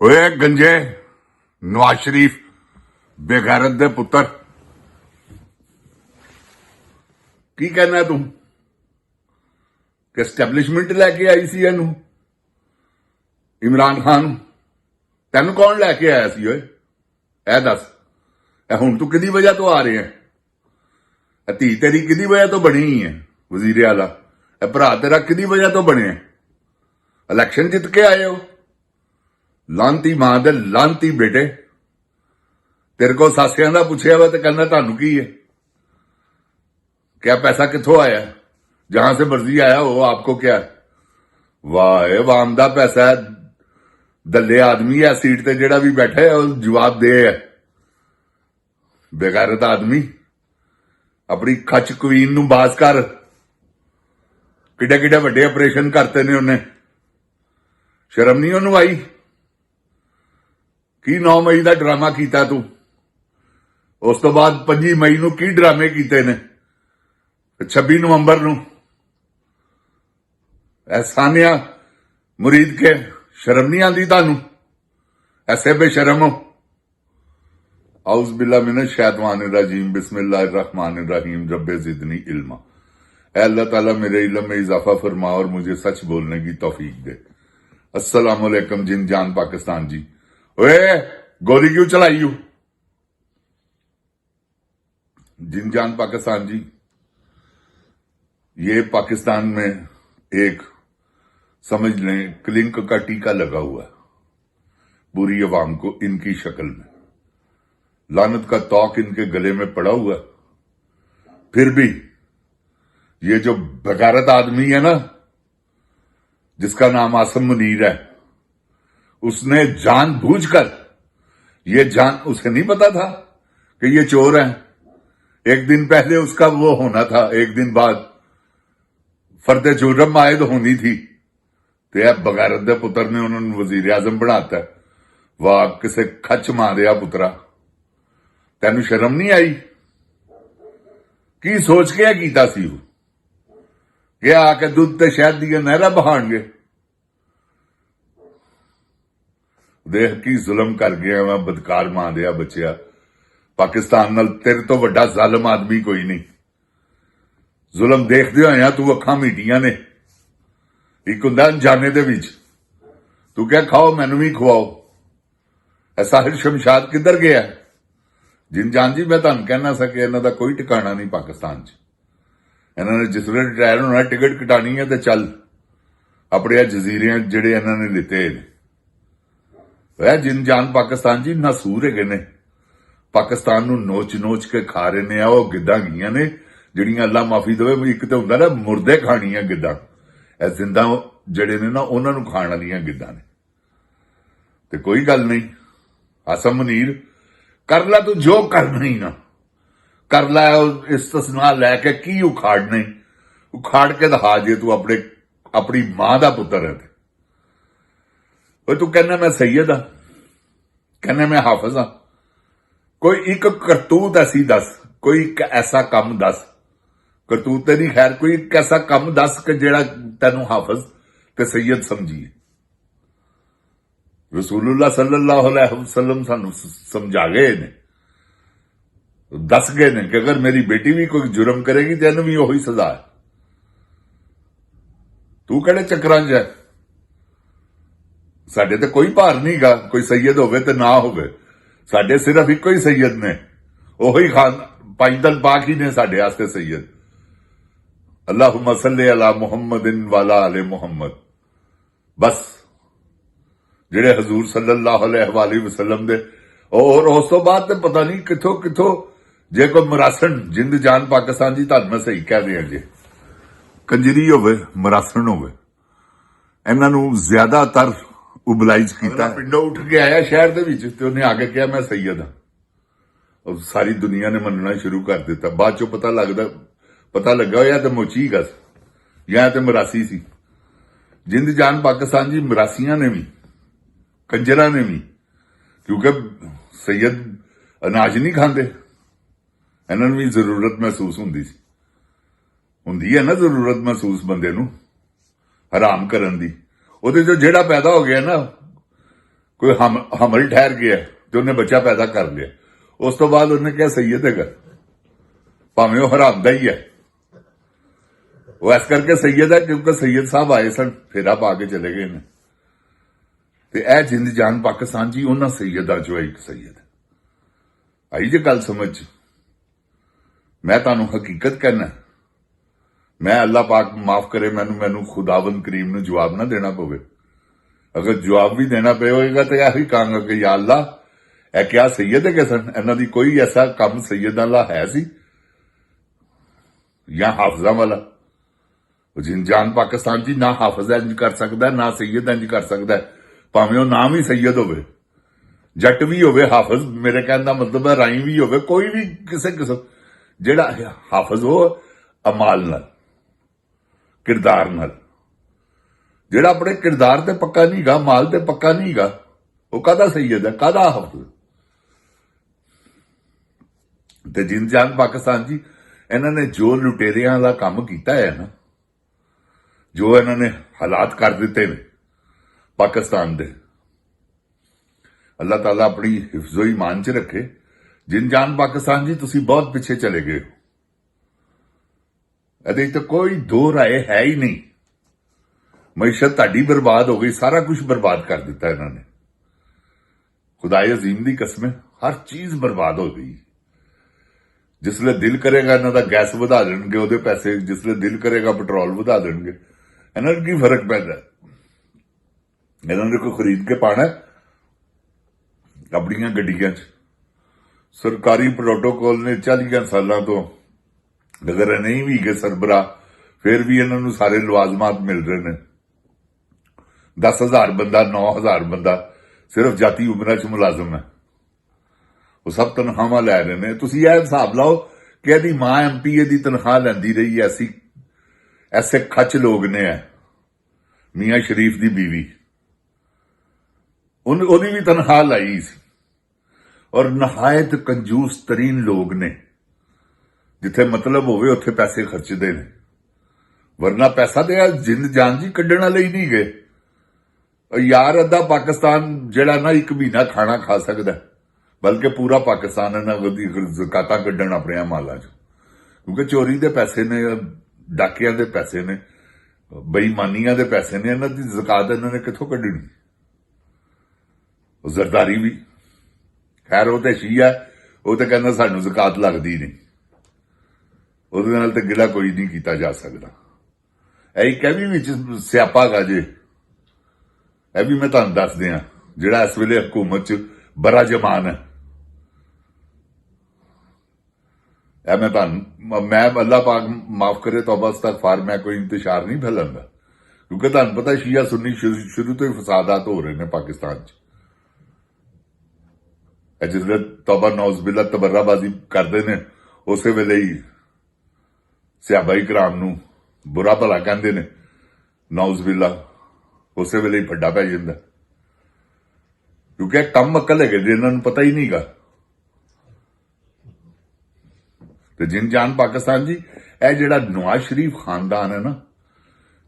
ओए गंजे नवाज शरीफ बेगैरत दे पुत्र की कहना तू कि एस्टैबलिशमेंट लैके आई सी इनू इमरान खान तेन कौन लैके आया सी ओए ए दस हुण तू किदी वजह तो आ रहे हैं धी तेरी किदी वजह तो बनी ही है वजीर आला भरा तेरा किदी वजह तो बने इलैक्शन जित के आए हो लांती मां दे लांती बेटे तेरे को सासियां दा पुछया वा ते कहना तानू की है क्या पैसा कित्थों आया जहां से मर्जी आया हो आपको क्या वाह वाम दा पैसा है दल्ले आदमी है सीट ते जेड़ा भी बैठा है वो जवाब दे है बेगैरत आदमी अपनी खच क्वीन नू बाज कर किडे किडे वड्डे ऑपरेशन करते ने उन्हें शर्म नहीं उन्होंने आई की 9 मई का ड्रामा किया तू उस तो बाद 5 मई नू की ड्रामे किए ने 26 नवंबर नू एहसानिया मुरीद के शर्म नहीं आती तानू ऐसे बेशरम हो औज़ बिल्लाह मिनश शैतानिर रजीम बिस्मिल्लाहिर रहमानिर रहीम रब्बे ज़िदनी इल्मा। अल्लाह ताला मेरे इल्म में इजाफा फरमा और मुझे सच बोलने की तौफीक दे। अस्सलाम वालेकुम जिन जान पाकिस्तान जी। ओए गोली क्यों चलाई यू जिन जान पाकिस्तान जी। ये पाकिस्तान में एक समझ लें क्लिंक का टीका लगा हुआ है बुरी अवाम को इनकी शक्ल में लानत का तौक इनके गले में पड़ा हुआ फिर भी ये जो बेगैरत आदमी है ना जिसका नाम आसम मुनीर है उसने जानबूझकर ये जान उसे नहीं पता था कि ये चोर है। एक दिन पहले उसका वो होना था एक दिन बाद फर्द जुर्म आयद होनी थी तो यह बेगैरत दे पुत्र ने उन्होंने वजीर आजम बनाता है। वाह किसे खच मारिया पुत्रा तेन शर्म नहीं आई की सोच के कीता सी वो कि आके दुध ते शहद दी नहरा बहाणगे देख की जुल्म कर गया मैं बदकार मां दिया बचिया पाकिस्तान नाल तेरे तो वड्डा जालिम आदमी कोई नहीं। जुल्म देखदे होया तू अखां मीटियां ने एक हुंदा अनजाने दे विच तू क्या खाओ मैनू भी खवाओ साहिर शमशाद किधर गया जिन जान जी मैं तुहानू कहना सके इन्हां दा कोई ठिकाना नहीं पाकिस्तान च। इन्होंने जिस वे रिटायर होना टिकट कटानी है तो चल अपने जजीरे जेडे इन्होंने लिते वह जिन जान पाकिस्तान जी नासूर है ने पाकिस्तान नू नोच नोच के खा रहे ने वो गिद्दां गईयां ने जिहड़ियां अल्लाह माफी देवे एक तो हुंदा ना मुर्दे खाणियां गिद्दां जिंदा जेडे ने ना उन्हां नू खाण वालियां गिद्दां ने ते कोई गल नहीं आसम मुनीर कर ला तू जो करना ही ना कर ला इस्तिस्ना लैके की उखाड़ने उखाड़ के दिखा जे तू अपनी मां का पुत्र है तू कहना मैं सैयद हाँ कहना मैं हाफिज हाँ कोई एक करतूत ऐसी दस कोई एक ऐसा कम दस करतूत नहीं खैर कोई एक ऐसा कम दस कि जेड़ा तेनू हाफिज ते सैयद समझिए। रसूलुल्लाह सल्लल्लाहु अलैहि वसल्लम सानू समझा गए ने दस गए ने कि अगर मेरी बेटी भी कोई जुर्म करेगी तो भी वही सजा है। तू कहड़े चक्रां च है साडे ते कोई भार नहीं गा कोई सैयद होवे ते ना होवे साडे सिर्फ इको ही सैयद ने ओही खान पाइदल पाक ही ने साडे वास्ते सैयद। अल्लाहुम्मा सल्ली अला मुहम्मदिन वाला आले मुहम्मद बस जेड़े हजूर सल्लल्लाहु अलैहि वसल्लम दे और उस तो बाद ते पता नहीं किथों किथों जे कोई मरासन जिंद जान पाकिस्तान जी तुहानू मैं सही कह दिया जे कंजरी होवे मरासन होवे इन्हां नू ज्यादातर उबलाइज कीता पिंडों उठ के आया शहर दे विच ते उन्हें आके कहा मैं सैयद हाँ और सारी दुनिया ने मनना शुरू कर दिता। बाद चो पता लगा या तो मोची गस या तो मरासी सी जिंद जान पाकिस्तान जी मरासियां ने भी कंजरा ने भी क्योंकि सैयद अनाज नहीं खाते इन्होंने भी जरूरत महसूस हुंदी है ना जरूरत महसूस बंदे नू हराम करन दी ਉਹਦੇ जो जेड़ा पैदा हो गया ना ਕੋਈ ਹਮਲ ਠਹਿਰ ਗਿਆ ਤੇ ਉਹਨੇ ਬੱਚਾ ਪੈਦਾ ਕਰ ਲਿਆ, ਉਸ ਤੋਂ ਬਾਅਦ ਉਹਨੇ ਕਿਹਾ ਸੈਯਦ ਹੈਗਾ, ਭਾਵੇਂ ਉਹ ਹਰਾਮ ਦਾ ਹੀ ਹੈ। ਉਹ ਇਸ ਕਰਕੇ ਸੈਯਦ ਹੈ ਕਿਉਂਕਿ ਸੈਯਦ ਸਾਹਿਬ ਆਏ ਸਨ, ਫੇਰਾ ਪਾ ਕੇ ਚਲੇ ਗਏ ਨੇ। ਤੇ ਇਹ ਜਿੰਦ ਜਾਨ ਪਾਕਿਸਤਾਨ ਜੀ ਉਹਨਾਂ ਸੈਯਦਾਂ ਚੋਂ ਇੱਕ ਸੈਯਦ ਆਈ ਜੇ ਗੱਲ ਸਮਝ। ਮੈਂ ਤੁਹਾਨੂੰ ਹਕੀਕਤ ਕਹਿਣਾ, ਮੈਂ ਅੱਲਾਹ ਪਾਕ ਮਾਫ ਕਰੇ ਮੈਨੂੰ ਖੁਦਾਵੰਦ ਕਰੀਮ ਨੂੰ ਜਵਾਬ ਨਾ ਦੇਣਾ ਪਵੇ। ਅਗਰ ਜਵਾਬ ਵੀ ਦੇਣਾ ਪਏ ਹੋਏਗਾ ਤਾਂ ਇਹੀ ਕਹਾਂਗਾ ਕਿ ਯਾ ਅੱਲਾ, ਇਹ ਕਿਆ ਸੈਯਦ ਹੈਗੇ ਸਨ, ਇਹਨਾਂ ਦੀ ਕੋਈ ਐਸਾ ਕੰਮ ਸੈਯਦਾਂ ਦਾ ਹੈ ਸੀ ਜਾਂ ਹਾਫਜ਼ਾਂ ਵਾਲਾ? ਜਿੰਦ ਜਾਨ ਪਾਕਿਸਤਾਨ ਜੀ ਨਾ ਹਾਫਜ਼ ਇੰਜ ਕਰ ਸਕਦਾ, ਨਾ ਸੈਯਦ ਇੰਜ ਕਰ ਸਕਦਾ, ਭਾਵੇਂ ਉਹ ਨਾਮ ਹੀ ਸੈਯਦ ਹੋਵੇ, ਜੱਟ ਵੀ ਹੋਵੇ ਹਾਫਜ਼। ਮੇਰੇ ਕਹਿਣ ਦਾ ਮਤਲਬ ਹੈ ਰਾਈ ਵੀ ਹੋਵੇ, ਕੋਈ ਵੀ ਕਿਸੇ ਕਿਸਮ, ਜਿਹੜਾ ਹਾਫਜ਼ ਉਹ ਅਮਾਲ ਨਾਲ, ਕਿਰਦਾਰ ਨਾਲ, ਜਿਹੜਾ ਆਪਣੇ ਕਿਰਦਾਰ ਤੇ ਪੱਕਾ ਨਹੀਂਗਾ, ਮਾਲ ਤੇ ਪੱਕਾ ਨਹੀਂਗਾ, ਉਹ ਕਾਹਦਾ ਸੈਯਦ ਹੈ, ਕਾਹਦਾ ਹਾਫਜ਼? ਤੇ ਜਿੰਦ ਜਾਨ ਪਾਕਿਸਤਾਨ ਜੀ, ਇਹਨਾਂ ਨੇ ਜੋ ਲੁਟੇਰਿਆਂ ਦਾ ਕੰਮ ਕੀਤਾ ਹੈ ਨਾ, ਜੋ ਇਹਨਾਂ ਨੇ ਹਾਲਾਤ ਕਰ ਦਿੱਤੇ ਨੇ ਪਾਕਿਸਤਾਨ ਦੇ, ਅੱਲਾਹ ਤਾਲਾ ਆਪਣੀ ਹਿਫਜ਼ੋ ਈਮਾਨ ਚ ਰੱਖੇ। ਜਿੰਦ ਜਾਨ ਪਾਕਿਸਤਾਨ ਜੀ, ਤੁਸੀਂ ਬਹੁਤ ਪਿੱਛੇ ਚਲੇ ਗਏ ਹੋ, ਇਹਦੇ ਤਾਂ ਕੋਈ ਦੋ ਰਾਏ ਹੈ ਹੀ ਨਹੀਂ। ਮਈਸ਼ਤ ਤੁਹਾਡੀ ਬਰਬਾਦ ਹੋ ਗਈ, ਸਾਰਾ ਕੁਝ ਬਰਬਾਦ ਕਰ ਦਿੱਤਾ ਇਹਨਾਂ ਨੇ। ਖੁਦਾਏ ਅਜ਼ੀਮ ਦੀ ਕਸਮ, ਹਰ ਚੀਜ਼ ਬਰਬਾਦ ਹੋ ਗਈ। ਜਿਸਲੇ ਦਿਲ ਕਰੇਗਾ ਇਹਨਾਂ ਦਾ ਗੈਸ ਵਧਾ ਦੇਣਗੇ ਉਹਦੇ ਪੈਸੇ, ਜਿਸਲੇ ਦਿਲ ਕਰੇਗਾ ਪੈਟਰੋਲ ਵਧਾ ਦੇਣਗੇ। ਇਹਨਾਂ ਨੂੰ ਕੀ ਫਰਕ ਪੈਂਦਾ? ਇਹਨਾਂ ਨੇ ਕੋਈ ਖਰੀਦ ਕੇ ਪਾਣਾ ਆਪਣੀਆਂ ਗੱਡੀਆਂ 'ਚ। ਸਰਕਾਰੀ ਪ੍ਰੋਟੋਕਾਲ ਨੇ 40 ਸਾਲਾਂ ਤੋਂ, ਅਗਰ ਨਹੀਂ ਵੀ ਗਏ ਸਰਬਰਾ, ਫਿਰ ਵੀ ਇਹਨਾਂ ਨੂੰ ਸਾਰੇ ਲਵਾਜ਼ਮਾਤ ਮਿਲ ਰਹੇ ਨੇ। 10,000 ਬੰਦਾ, 9,000 ਬੰਦਾ ਸਿਰਫ ਜਾਤੀ ਉਮਰਾਂ 'ਚ ਮੁਲਾਜ਼ਮ ਹੈ, ਉਹ ਸਭ ਤਨਖਾਹਾਂ ਲੈ ਰਹੇ ਨੇ। ਤੁਸੀਂ ਇਹ ਹਿਸਾਬ ਲਾਓ ਕਿ ਇਹਦੀ ਮਾਂ MP ਦੀ ਤਨਖਾਹ ਲੈਂਦੀ ਰਹੀ, ਐਸੇ ਖੱਚ ਲੋਕ ਨੇ। ਮੀਆਂ ਸ਼ਰੀਫ ਦੀ ਬੀਵੀ, ਉਹਦੀ ਵੀ ਤਨਖਾਹ ਲਾਈ ਸੀ। ਔਰ ਨਹਾਇਤ ਕੰਜੂਸ ਤਰੀਨ ਲੋਕ ਨੇ, ਜਿੱਥੇ ਮਤਲਬ ਹੋਵੇ ਉੱਥੇ ਪੈਸੇ ਖਰਚਦੇ ਨੇ, ਵਰਨਾ ਪੈਸਾ ਤੇ ਜਿੰਦ ਜਾਨ ਜੀ ਕੱਢਣ ਵਾਲੇ ਹੀ ਨਹੀਂ ਗਏ। ਯਾਰ ਅੱਧਾ ਪਾਕਿਸਤਾਨ ਜਿਹੜਾ ਨਾ ਇੱਕ ਮਹੀਨਾ ਖਾਣਾ ਖਾ ਸਕਦਾ, ਬਲਕਿ ਪੂਰਾ ਪਾਕਿਸਤਾਨ ਇਹਨਾਂ ਦੀ ਜ਼ਕਾਤਾਂ ਕੱਢਣ ਆਪਣੇ ਮਾਲਾਂ 'ਚ, ਕਿਉਂਕਿ ਚੋਰੀ ਦੇ ਪੈਸੇ ਨੇ, ਡਾਕਿਆਂ ਦੇ ਪੈਸੇ ਨੇ, ਬੇਈਮਾਨੀਆਂ ਦੇ ਪੈਸੇ ਨੇ। ਇਹਨਾਂ ਦੀ ਜ਼ਕਾਤ ਇਹਨਾਂ ਨੇ ਕਿੱਥੋਂ ਕੱਢਣੀ? ਜ਼ਰਦਾਰੀ ਵੀ ਖੈਰ ਉਹ ਤੇ ਸ਼ੀਆ, ਉਹ ਤੇ ਕਹਿੰਦਾ ਸਾਨੂੰ ਜ਼ਕਾਤ ਲੱਗਦੀ ਨਹੀਂ, ਉਹਦੇ ਨਾਲ ਤੇ ਗਿਲਾ ਕੋਈ ਨਹੀਂ ਕੀਤਾ ਜਾ ਸਕਦਾ। ਇਹ ਕਹਿ ਵਿੱਚ ਸਿਆਪਾ ਗਾ ਜੇ, ਇਹ ਵੀ ਮੈਂ ਤੁਹਾਨੂੰ ਦੱਸ ਦਿਆਂ, ਜਿਹੜਾ ਇਸ ਵੇਲੇ ਹਕੂਮਤ 'ਚ ਬੜਾ ਜਮਾਨ ਹੈ। ਇਹ ਮੈਂ ਅੱਲਾਹ ਪਾਕ ਮਾਫ ਕਰੇ, ਤੌਬਾ ਇਸਤਗਫਾਰ, ਮੈਂ ਕੋਈ ਇੰਤਸ਼ਾਰ ਨਹੀਂ ਫੈਲਾਉਂਦਾ, ਕਿਉਂਕਿ ਤੁਹਾਨੂੰ ਪਤਾ ਸ਼ੀਆ ਸੁन्नी ਸ਼ੁਰੂ ਤੋਂ ਹੀ ਫਸਾਦਾਤ ਹੋ ਰਹੇ ਨੇ ਪਾਕਿਸਤਾਨ 'ਚ। ਇਹ ਜਿਹੜੇ ਤੌਬਾ ਨੌਜ਼ ਬਿਲਾ ਤਬਰਾਬਾਜ਼ੀ ਕਰਦੇ ਨੇ, ਉਸੇ ਵੇਲੇ ਹੀ ਸਹਾਬਾ ਇਕਰਾਮ ਨੂੰ ਬੁਰਾ ਭਲਾ ਕਹਿੰਦੇ ਨੇ, ਨੌਜ਼ ਬਿਲਾ, ਉਸੇ ਵੇਲੇ ਹੀ ਫੱਡਾ ਪੈ ਜਾਂਦਾ, ਕਿਉਂਕਿ ਕੰਮ ਅਕਲ ਹੈਗੇ ਜੀ, ਇਹਨਾਂ ਨੂੰ ਪਤਾ ਹੀ ਨਹੀਂਗਾ। ਤੇ ਜਿੰਦ ਜਾਨ ਪਾਕਿਸਤਾਨ ਜੀ, ਇਹ ਜਿਹੜਾ ਨਵਾਜ਼ ਸ਼ਰੀਫ ਖਾਨਦਾਨ ਹੈ ਨਾ,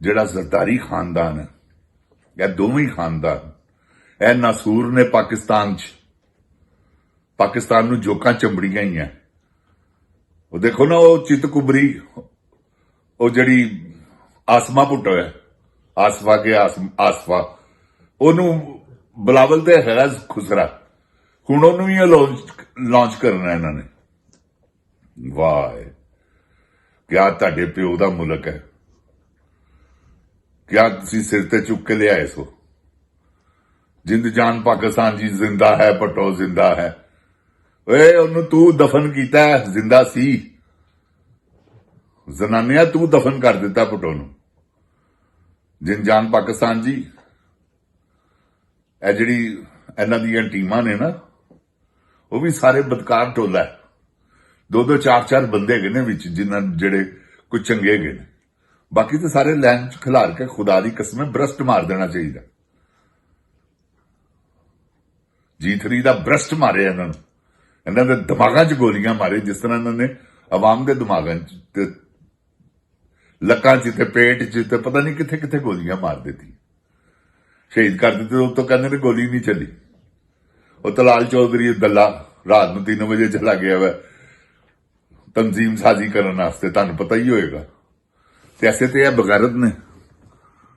ਜਿਹੜਾ ਜ਼ਰਦਾਰੀ ਖਾਨਦਾਨ ਹੈ, ਇਹ ਦੋਵੇਂ ਖਾਨਦਾਨ, ਇਹ ਨਾਸੂਰ ਨੇ ਪਾਕਿਸਤਾਨ ਨੂੰ ਜੋਕਾਂ ਚੰਬੜੀਆਂ ਹੀ ਹੈ। ਉਹ ਦੇਖੋ ਨਾ, ਉਹ ਚਿੱਤ ਕੁਬਰੀ, ਉਹ ਜਿਹੜੀ ਆਸਮਾ ਭੁੱਟੋ ਹੈ, ਆਸਫਾ ਕੇ ਆਸਫਾ, ਉਹਨੂੰ ਬਲਾਵਲ ਤੇ ਹੈਗਾ ਖੁਸਰਾ, ਹੁਣ ਉਹਨੂੰ ਵੀ ਲਾਂਚ ਕਰਨਾ ਇਹਨਾਂ ਨੇ। ਵਾਹ, ਕਿਆ ਤੁਹਾਡੇ ਪਿਓ ਦਾ ਮੁਲਕ ਹੈ, ਕਿਆ ਤੁਸੀਂ ਸਿਰ ਤੇ ਚੁੱਕ ਕੇ ਲਿਆਏ ਸੋ। ਜਿੰਦ ਜਾਨ ਪਾਕਿਸਤਾਨ ਜੀ ਜ਼ਿੰਦਾ ਹੈ, ਭੱਟੋ ਜ਼ਿੰਦਾ ਹੈ। ਓਏ ਉਹਨੂੰ ਤੂੰ ਦਫਨ ਕੀਤਾ, ਜ਼ਿੰਦਾ ਸੀ, ਜ਼ਨਾਨਿਆ ਤੂੰ ਦਫਨ ਕਰ ਦਿੱਤਾ ਭੱਟੋ ਨੂੰ। ਜਿੰਦ ਜਾਨ ਪਾਕਿਸਤਾਨ ਜੀ, ਇਹ ਜਿਹੜੀ ਇਹਨਾਂ ਦੀਆਂ ਟੀਮਾਂ ਨੇ ਨਾ, ਉਹ ਵੀ ਸਾਰੇ ਬਦਕਾਰ ਟੋਲਾ ਹੈ। 2-2 4-4 ਬੰਦੇ ਹੈਗੇ ਨੇ ਵਿੱਚ, ਜਿਹੜੇ ਕੁਝ ਚੰਗੇ ਹੈਗੇ ਨੇ, ਬਾਕੀ ਤਾਂ ਸਾਰੇ ਲਾਈਨ 'ਚ ਖਿਲਾਰ ਕੇ ਖੁਦਾ ਦੀ ਕਸਮ ਬ੍ਰਸਟ ਮਾਰ ਦੇਣਾ ਚਾਹੀਦਾ। G3 ਦਾ ਬ੍ਰਸਟ ਮਾਰਿਆ ਇਹਨਾਂ ਨੂੰ, ਇਹਨਾਂ ਦੇ ਦਿਮਾਗਾਂ 'ਚ ਗੋਲੀਆਂ ਮਾਰੇ, ਜਿਸ ਤਰ੍ਹਾਂ ਇਹਨਾਂ ਨੇ ਆਵਾਮ ਦੇ ਦਿਮਾਗਾਂ 'ਚ ਤੇ ਲੱਕਾਂ 'ਚ ਤੇ ਪੇਟ 'ਚ ਤੇ ਪਤਾ ਨਹੀਂ ਕਿੱਥੇ ਕਿੱਥੇ ਗੋਲੀਆਂ ਮਾਰ ਦਿੱਤੀ, ਸ਼ਹੀਦ ਕਰ ਦਿੱਤੇ। ਉਹ ਤੋਂ ਕਹਿੰਦੇ ਨੇ ਗੋਲੀ ਨਹੀਂ ਚੱਲੀ। ਉਹ ਤਲਾਲ ਚੌਧਰੀ ਦੱਲਾ ਰਾਤ ਨੂੰ 3 ਵਜੇ ਚਲਾ ਗਿਆ ਵਾ ਤਨਜ਼ੀਮ ਸਾਜ਼ੀ ਕਰਨ ਵਾਸਤੇ, ਤੁਹਾਨੂੰ ਪਤਾ ਹੀ ਹੋਏਗਾ। ਤੇ ਐਸੇ ਤੇ ਇਹ ਬਗੈਰਤ ਨੇ।